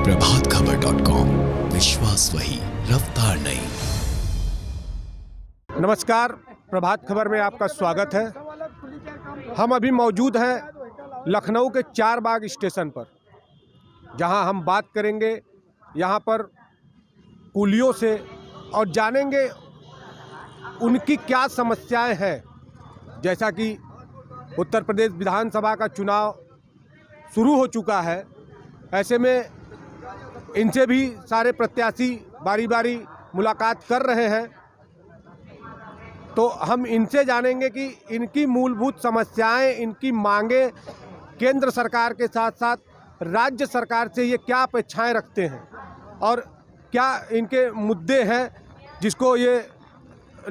प्रभातखबर.com, विश्वास वही, रफ्तार नहीं। नमस्कार, प्रभात खबर में आपका स्वागत है। हम अभी मौजूद हैं लखनऊ के चारबाग स्टेशन पर, जहां हम बात करेंगे यहां पर कुलियों से और जानेंगे उनकी क्या समस्याएं हैं। जैसा कि उत्तर प्रदेश विधानसभा का चुनाव शुरू हो चुका है, ऐसे में इनसे भी सारे प्रत्याशी बारी बारी मुलाकात कर रहे हैं, तो हम इनसे जानेंगे कि इनकी मूलभूत समस्याएं, इनकी मांगें केंद्र सरकार के साथ साथ राज्य सरकार से ये क्या अपेक्षाएं रखते हैं और क्या इनके मुद्दे हैं जिसको ये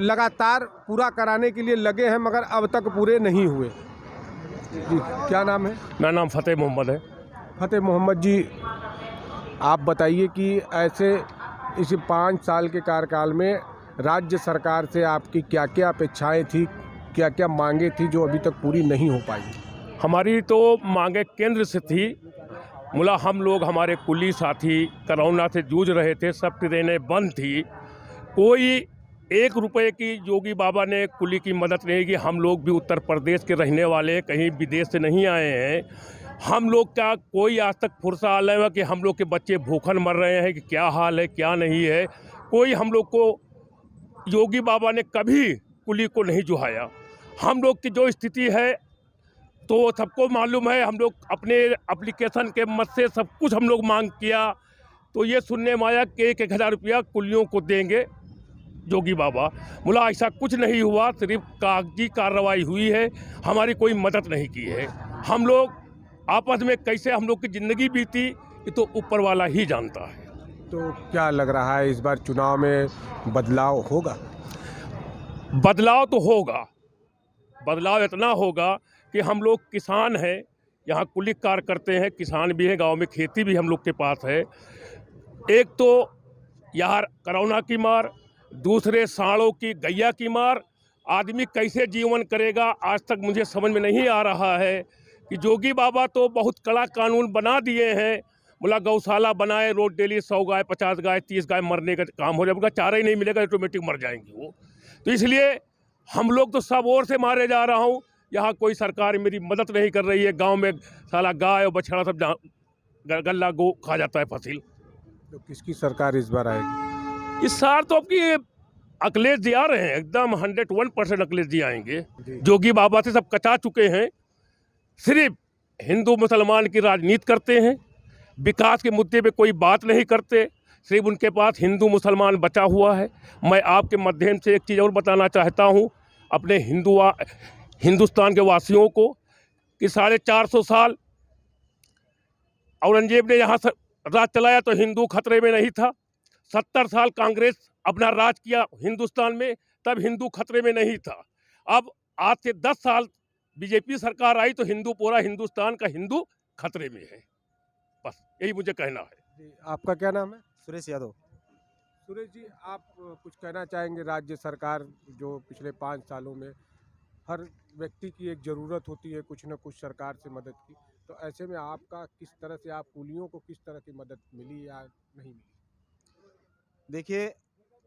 लगातार पूरा कराने के लिए लगे हैं मगर अब तक पूरे नहीं हुए। जी, क्या नाम है? मेरा नाम फतेह मोहम्मद है। फतेह मोहम्मद जी, आप बताइए कि ऐसे इस 5 साल के कार्यकाल में राज्य सरकार से आपकी क्या क्या अपेक्षाएं थी, क्या क्या मांगे थी जो अभी तक पूरी नहीं हो पाई? हमारी तो मांगे केंद्र से थी। मुला हम लोग, हमारे कुली साथी कोरोना से जूझ रहे थे, सब ट्रेनें बंद थी, कोई 1 रुपये की योगी बाबा ने कुली की मदद नहीं की। हम लोग भी उत्तर प्रदेश के रहने वाले, कहीं विदेश से नहीं आए हैं। हम लोग का कोई आज तक फुर्सा आ रहा है कि हम लोग के बच्चे भूखन मर रहे हैं कि क्या हाल है क्या नहीं है। कोई हम लोग को योगी बाबा ने कभी कुली को नहीं जुहाया। हम लोग की जो स्थिति है तो सबको मालूम है। हम लोग अपने एप्लीकेशन के मत से सब कुछ हम लोग मांग किया, तो ये सुनने में आया कि 1,000 रुपया कुलियों को देंगे योगी बाबा। मुला ऐसा कुछ नहीं हुआ, सिर्फ कागजी कार्रवाई हुई है, हमारी कोई मदद नहीं की है। हम लोग आपस में कैसे हम लोग की ज़िंदगी बीती ये तो ऊपर वाला ही जानता है। तो क्या लग रहा है इस बार चुनाव में बदलाव होगा? बदलाव तो होगा। बदलाव इतना होगा कि हम लोग किसान हैं, यहाँ कुली कार्य करते हैं, किसान भी हैं, गांव में खेती भी हम लोग के पास है। एक तो यार कोरोना की मार, दूसरे सांडों की, गैया की मार, आदमी कैसे जीवन करेगा आज तक मुझे समझ में नहीं आ रहा है। कि योगी बाबा तो बहुत कड़ा कानून बना दिए हैं, बोला गौशाला बनाए, रोज डेली 100 गाय, 50 गाय, 30 गाय मरने का काम हो जाएगा, चारा ही नहीं मिलेगा, ऑटोमेटिक मर जाएंगी वो। तो इसलिए हम लोग तो सब ओर से मारे जा रहा हूँ, यहाँ कोई सरकार मेरी मदद नहीं कर रही है। गांव में साला गाय और बछड़ा सब गल्ला गो खा जाता है फसिल। तो किसकी सरकार इस बार आएगी? इस साल तो आपकी अखिलेश जी आ रहे हैं, एकदम 101% अखिलेश जी आएंगे। योगी बाबा से सब कचा चुके हैं, सिर्फ हिंदू मुसलमान की राजनीति करते हैं, विकास के मुद्दे पे कोई बात नहीं करते, सिर्फ उनके पास हिंदू मुसलमान बचा हुआ है। मैं आपके माध्यम से एक चीज़ और बताना चाहता हूँ अपने हिंदुस्तान के वासियों को कि 450 साल औरंगजेब ने यहाँ राज चलाया तो हिंदू खतरे में नहीं था। 70 साल कांग्रेस अपना राज किया हिंदुस्तान में, तब हिंदू खतरे में नहीं था। अब आज से 10 साल बीजेपी सरकार आई तो हिंदू, पूरा हिंदुस्तान का हिंदू खतरे में है। बस यही मुझे कहना है। आपका क्या नाम है? सुरेश यादव। सुरेश जी, आप कुछ कहना चाहेंगे? राज्य सरकार जो पिछले 5 सालों में हर व्यक्ति की एक ज़रूरत होती है कुछ न कुछ सरकार से मदद की, तो ऐसे में आपका किस तरह से, आप कुलियों को किस तरह की मदद मिली या नहीं मिली? देखिए,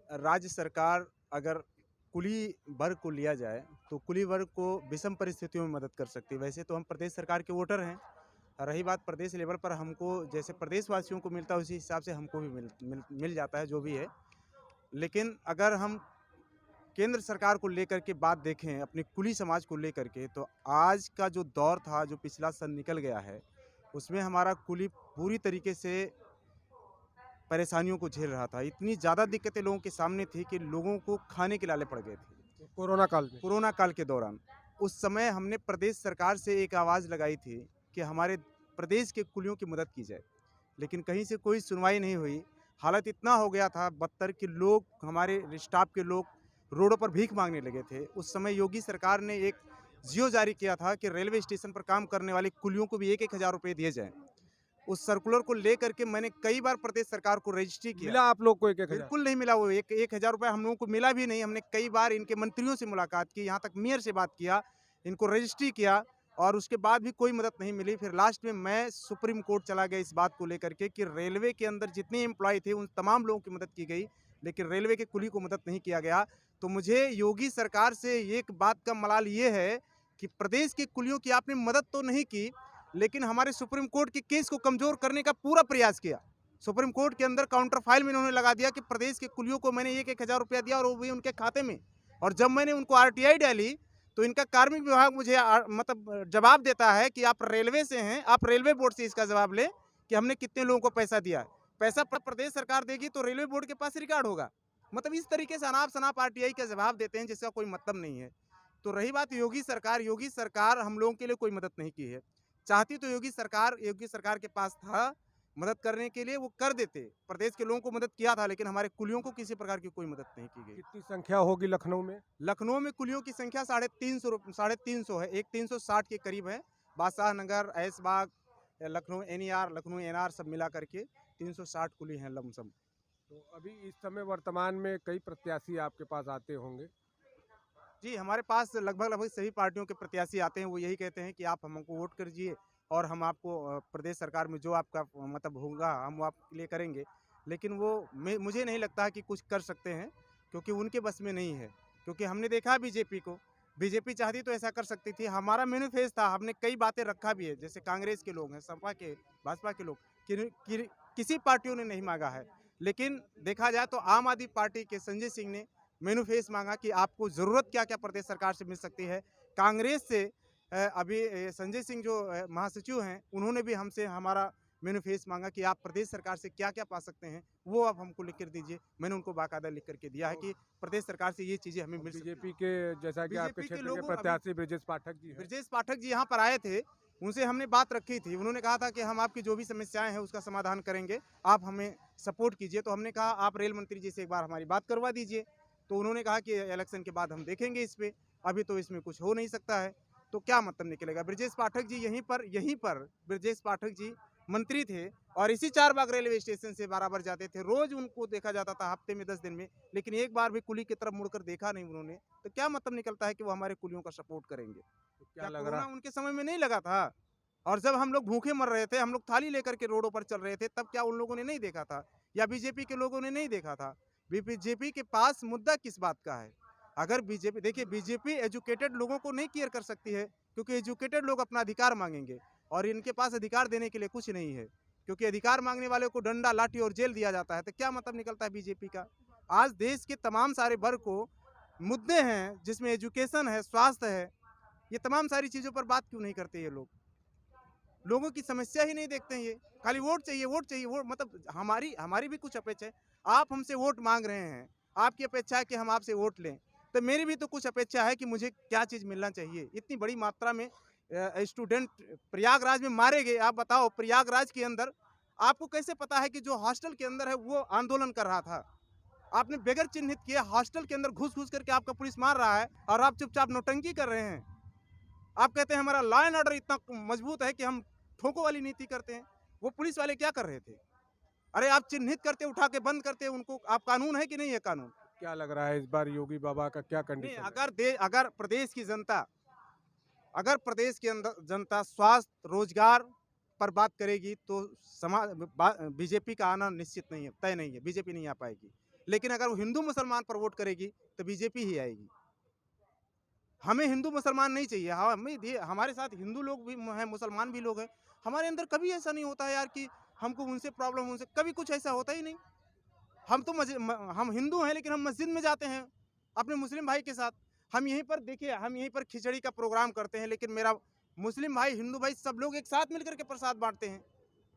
राज्य सरकार अगर कुली वर्ग को लिया जाए तो कुली वर्ग को विषम परिस्थितियों में मदद कर सकती है। वैसे तो हम प्रदेश सरकार के वोटर हैं, रही बात प्रदेश लेवल पर, हमको जैसे प्रदेशवासियों को मिलता है उसी हिसाब से हमको भी मिल जाता है जो भी है। लेकिन अगर हम केंद्र सरकार को लेकर के बात देखें, अपने कुली समाज को लेकर के, तो आज का जो दौर था, जो पिछला सन निकल गया है, उसमें हमारा कुली पूरी तरीके से परेशानियों को झेल रहा था। इतनी ज़्यादा दिक्कतें लोगों के सामने थी कि लोगों को खाने के लाले पड़ गए थे। कोरोना काल के दौरान उस समय हमने प्रदेश सरकार से एक आवाज़ लगाई थी कि हमारे प्रदेश के कुलियों की मदद की जाए, लेकिन कहीं से कोई सुनवाई नहीं हुई। हालत इतना हो गया था बदतर कि लोग, हमारे स्टाफ के लोग रोडों पर भीख मांगने लगे थे। उस समय योगी सरकार ने एक जियो जारी किया था कि रेलवे स्टेशन पर काम करने वाले कुलियों को भी 1,000 रुपये दिए जाएँ। उस सर्कुलर को लेकर के मैंने कई बार प्रदेश सरकार को रजिस्ट्री किया। मिला आप लोग को 1,000? बिल्कुल नहीं मिला। वो 1,000 रुपये हम लोगों को मिला भी नहीं। हमने कई बार इनके मंत्रियों से मुलाकात की, यहाँ तक मेयर से बात किया, इनको रजिस्ट्री किया और उसके बाद भी कोई मदद नहीं मिली। फिर लास्ट में मैं सुप्रीम कोर्ट चला गया इस बात को लेकर के कि रेलवे के अंदर जितने एम्प्लॉय थे उन तमाम लोगों की मदद की गई, लेकिन रेलवे के कुली को मदद नहीं किया गया। तो मुझे योगी सरकार से एक बात का मलाल ये है कि प्रदेश के कुलियों की आपने मदद तो नहीं की, लेकिन हमारे सुप्रीम कोर्ट के केस को कमज़ोर करने का पूरा प्रयास किया। सुप्रीम कोर्ट के अंदर काउंटर फाइल में इन्होंने लगा दिया कि प्रदेश के कुलियों को मैंने 1,000 रुपया दिया और वो भी उनके खाते में। और जब मैंने उनको RTI डाली तो इनका कार्मिक विभाग मुझे मतलब जवाब देता है कि आप रेलवे से हैं, आप रेलवे बोर्ड से इसका जवाब लें कि हमने कितने लोगों को पैसा दिया है। पैसा प्रदेश सरकार देगी तो रेलवे बोर्ड के पास रिकॉर्ड होगा। मतलब इस तरीके से अनाप शनाप RTI का जवाब देते हैं जिसका कोई मतलब नहीं है। तो रही बात योगी सरकार हम लोगों के लिए कोई मदद नहीं की है। चाहती तो योगी सरकार के पास था मदद करने के लिए, वो कर देते, प्रदेश के लोगों को मदद किया था, लेकिन हमारे कुलियों को किसी प्रकार की कोई मदद नहीं की गई। कितनी संख्या होगी लखनऊ में? लखनऊ में कुलियों की संख्या 350 है, एक 360 के करीब है। बादशाह नगर, ऐशबाग, लखनऊ NER, लखनऊ NR सब मिला करके 360 कुली हैं लमसम। तो अभी इस समय वर्तमान में कई प्रत्याशी आपके पास आते होंगे। जी, हमारे पास लगभग सभी पार्टियों के प्रत्याशी आते हैं। वो यही कहते हैं कि आप हमको वोट करिए और हम आपको प्रदेश सरकार में जो आपका मतलब होगा हम वो आपके लिए करेंगे। लेकिन वो मुझे नहीं लगता कि कुछ कर सकते हैं, क्योंकि उनके बस में नहीं है। क्योंकि हमने देखा बीजेपी को, बीजेपी चाहती तो ऐसा कर सकती थी। हमारा मैनिफेस्टो था, हमने कई बातें रखा भी है, जैसे कांग्रेस के लोग हैं, सपा के, भाजपा के लोग, किसी पार्टियों ने नहीं मांगा है। लेकिन देखा जाए तो आम आदमी पार्टी के संजय सिंह ने मैनिफेस्टो मांगा कि आपको ज़रूरत क्या क्या प्रदेश सरकार से मिल सकती है। कांग्रेस से अभी संजय सिंह जो महासचिव हैं, उन्होंने भी हमसे हमारा मैनिफेस्टो मांगा कि आप प्रदेश सरकार से क्या क्या पा सकते हैं, वो आप हमको लिख कर दीजिए। मैंने उनको बाकायदा लिख करके दिया है कि प्रदेश सरकार से ये चीज़ें हमें मिल सकती हैं। बीजेपी के जैसा कि आपके क्षेत्र के प्रत्याशी ब्रजेश पाठक जी हैं। ब्रजेश पाठक जी यहाँ पर आए थे, उनसे हमने बात रखी थी। उन्होंने कहा था कि हम आपकी जो भी समस्याएं हैं उसका समाधान करेंगे, आप हमें सपोर्ट कीजिए। तो हमने कहा आप रेल मंत्री जी से एक बार हमारी बात करवा दीजिए। तो उन्होंने कहा कि इलेक्शन के बाद हम देखेंगे इस पर, अभी तो इसमें कुछ हो नहीं सकता है। तो क्या मतलब निकलेगा। ब्रजेश पाठक जी यहीं पर ब्रजेश पाठक जी मंत्री थे और इसी 4 बाग रेलवे स्टेशन से बराबर जाते थे। रोज उनको देखा जाता था, हफ्ते में 10 दिन में, लेकिन एक बार भी कुली की तरफ मुड़कर देखा नहीं उन्होंने। तो क्या मतलब निकलता है कि वो हमारे कुलियों का सपोर्ट करेंगे। तो क्या लग रहा है उनके समय में नहीं लगा था। और जब हम लोग भूखे मर रहे थे, हम लोग थाली लेकर के रोडों पर चल रहे थे, तब क्या उन लोगों ने नहीं देखा था, या बीजेपी के लोगों ने नहीं देखा था। बीजेपी के पास मुद्दा किस बात का है। अगर बीजेपी, देखिए बीजेपी एजुकेटेड लोगों को नहीं केयर कर सकती है, क्योंकि एजुकेटेड लोग अपना अधिकार मांगेंगे और इनके पास अधिकार देने के लिए कुछ नहीं है, क्योंकि अधिकार मांगने वाले को डंडा, लाठी और जेल दिया जाता है। तो क्या मतलब निकलता है बीजेपी का। आज देश के तमाम सारे वर्ग को मुद्दे हैं, जिसमें एजुकेशन है, स्वास्थ्य है, ये तमाम सारी चीज़ों पर बात क्यों नहीं करते ये लोग। लोगों की समस्या ही नहीं देखते हैं। ये खाली वोट चाहिए, वोट चाहिए, वोट। मतलब हमारी भी कुछ अपेक्षा है। आप हमसे वोट मांग रहे हैं, आपकी अपेक्षा है कि हम आपसे वोट लें, तो मेरी भी तो कुछ अपेक्षा है कि मुझे क्या चीज़ मिलना चाहिए। इतनी बड़ी मात्रा में स्टूडेंट प्रयागराज में मारे गए। आप बताओ, प्रयागराज के अंदर आपको कैसे पता है कि जो हॉस्टल के अंदर है वो आंदोलन कर रहा था। आपने बगैर चिन्हित किए हॉस्टल के अंदर घुस करके आपका पुलिस मार रहा है और आप चुपचाप नौटंकी कर रहे हैं। आप कहते हैं हमारा लॉ एंड ऑर्डर इतना मजबूत है कि हम ठोको वाली नीति करते हैं। वो पुलिस वाले क्या कर रहे थे। अरे आप चिन्हित करते, उठा के बंद करते उनको। आप कानून है कि नहीं है कानून। क्या लग रहा है इस बार योगी बाबा का क्या कंडीशन है? अगर प्रदेश की जनता स्वास्थ्य, रोजगार पर बात करेगी तो बीजेपी का आना निश्चित नहीं है, तय नहीं है, बीजेपी नहीं आ पाएगी। लेकिन अगर वो हिंदू मुसलमान पर वोट करेगी तो बीजेपी ही आएगी। हमें हिंदू मुसलमान नहीं चाहिए। हमारे साथ हिंदू लोग भी हैं, मुसलमान भी लोग हैं। हमारे अंदर कभी ऐसा नहीं होता है यार कि हमको उनसे प्रॉब्लम, उनसे कभी कुछ ऐसा होता ही नहीं। हम हिंदू हैं, लेकिन हम मस्जिद में जाते हैं अपने मुस्लिम भाई के साथ। हम यहीं पर खिचड़ी का प्रोग्राम करते हैं, लेकिन मेरा मुस्लिम भाई, हिंदू भाई, सब लोग एक साथ मिलकर के प्रसाद बांटते हैं।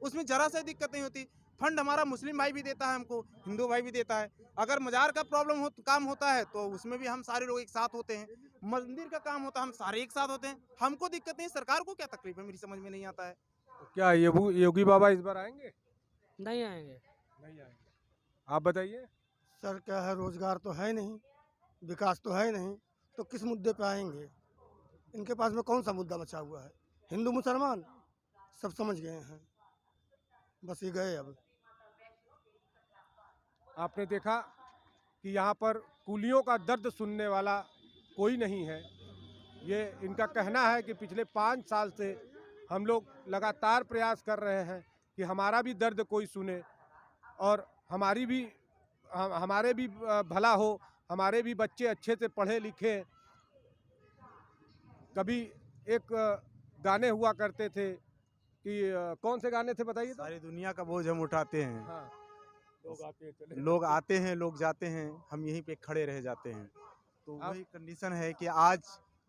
उसमें जरा सा दिक्कत नहीं होती। फंड हमारा मुस्लिम भाई भी देता है हमको, हिंदू भाई भी देता है। अगर मजार का काम होता है तो उसमें भी हम सारे लोग एक साथ होते हैं। मंदिर का काम होता है, हम सारे एक साथ होते हैं। हमको दिक्कत नहीं, सरकार को क्या तकलीफ है, मेरी समझ में नहीं आता है। तो क्या योगी बाबा इस बार आएंगे? नहीं आएंगे। नहीं आएंगे। आप बताइए। सर क्या है, रोजगार तो है नहीं, विकास तो है नहीं, तो किस मुद्दे पे आएंगे। इनके पास में कौन सा मुद्दा बचा हुआ है। हिंदू मुसलमान सब समझ गए हैं, बस ये गए। अब आपने देखा कि यहाँ पर कुलियों का दर्द सुनने वाला कोई नहीं है। ये इनका कहना है कि पिछले 5 साल से हम लोग लगातार प्रयास कर रहे हैं कि हमारा भी दर्द कोई सुने और हमारे भी भला हो, हमारे भी बच्चे अच्छे से पढ़े लिखे। कभी एक गाने हुआ करते थे कि कौन से गाने थे बताइए तो? सारी दुनिया का बोझ हम उठाते हैं, हाँ, लोग आते हैं लोग जाते हैं, हम यहीं पे खड़े रह जाते हैं। तो आप- वही कंडीशन है कि आज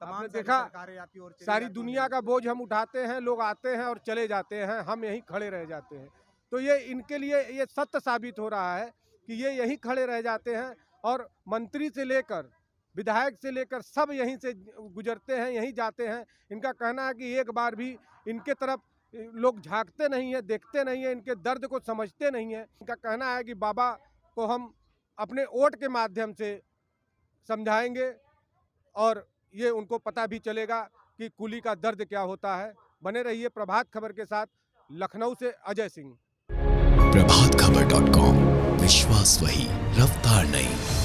तमाम आपने सारी देखा, सरकारें आती और चली सारी जाती दुनिया हैं। का बोझ हम उठाते हैं, लोग आते हैं और चले जाते हैं, हम यहीं खड़े रह जाते हैं। तो ये इनके लिए ये सत्य साबित हो रहा है कि ये यहीं खड़े रह जाते हैं और मंत्री से लेकर विधायक से लेकर सब यहीं से गुजरते हैं, यहीं जाते हैं। इनका कहना है कि एक बार भी इनके तरफ लोग झांकते नहीं हैं, देखते नहीं हैं, इनके दर्द को समझते नहीं हैं। इनका कहना है कि बाबा को हम अपने वोट के माध्यम से समझाएंगे और ये उनको पता भी चलेगा कि कुली का दर्द क्या होता है। बने रहिए प्रभात खबर के साथ। लखनऊ से अजय सिंह। प्रभातखबर.com, विश्वास वही, रफ्तार नहीं।